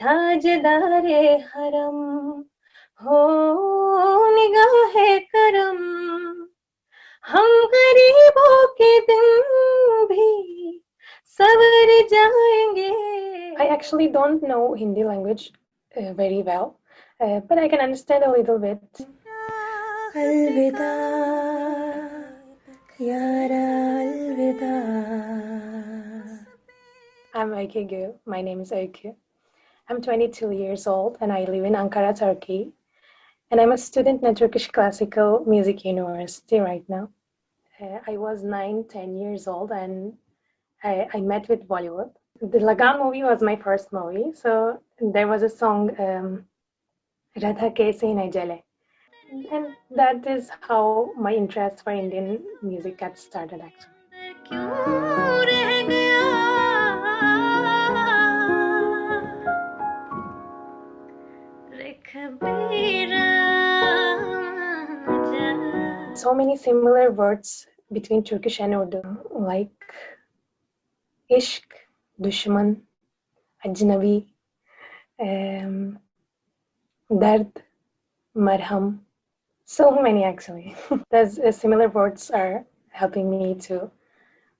ताजदारे हरम हो निगाहे करम हम गरीबों के दिन भी सवर जाएंगे. I actually don't know Hindi language very well, but I can understand a little bit. Alvida, yara alvida. I'm Öykü Gül. My name is Öykü. I'm 22 years old and I live in Ankara, Turkey. And I'm a student in a Turkish classical music university right now. I was 10 years old and I met with Bollywood. The Lagan movie was my first movie. So there was a song, Radha Kaise Na Jale. And that is how my interest for Indian music got started actually. So many similar words between Turkish and Urdu, like ishq, dushman, ajnabi, dard, marham. So many actually. Those similar words are helping me to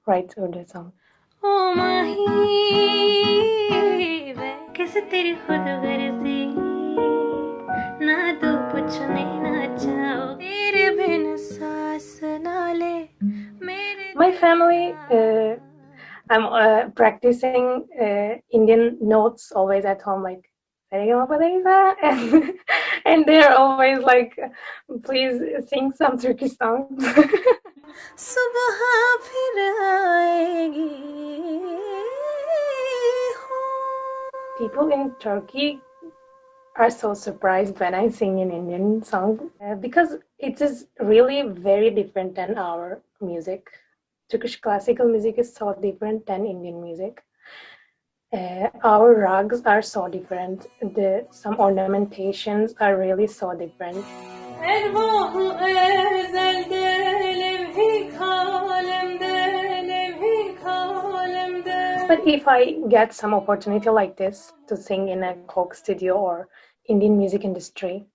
write Urdu songs. Oh mahi, kaise teri khud garzi, na tu puchne na chao, tere bin saas na le. My family, I'm practicing Indian notes always at home, like and they're always like, please sing some Turkish songs. People in Turkey are so surprised when I sing an Indian song because it is really very different than our music. Turkish classical music is so different than Indian music. Our rugs are so different. Some ornamentations are really so different. But if I get some opportunity like this to sing in a Coke studio or Indian music industry,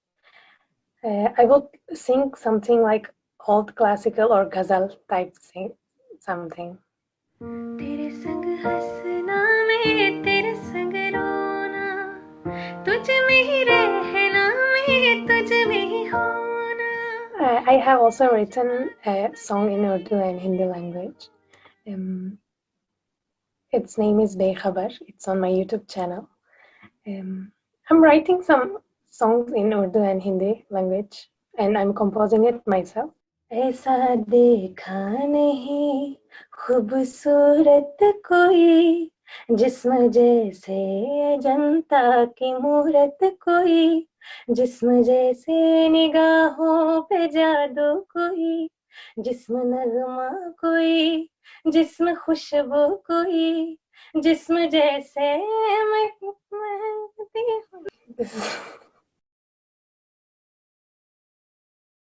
I will sing something like old classical or ghazal type something. I have also written a song in Urdu and Hindi language. Its name is Bekhabar. It's on my YouTube channel. I'm writing some songs in Urdu and Hindi language, and I'm composing it myself. ऐसा देखा नहीं खूबसूरत कोई जिस्म जैसे अजंता की मूरत कोई जिस्म जैसे निगाहों पे जादू कोई जिस्म नगमा कोई जिस्म खुशबू कोई जिस्म जैसे मैं महकती हूँ.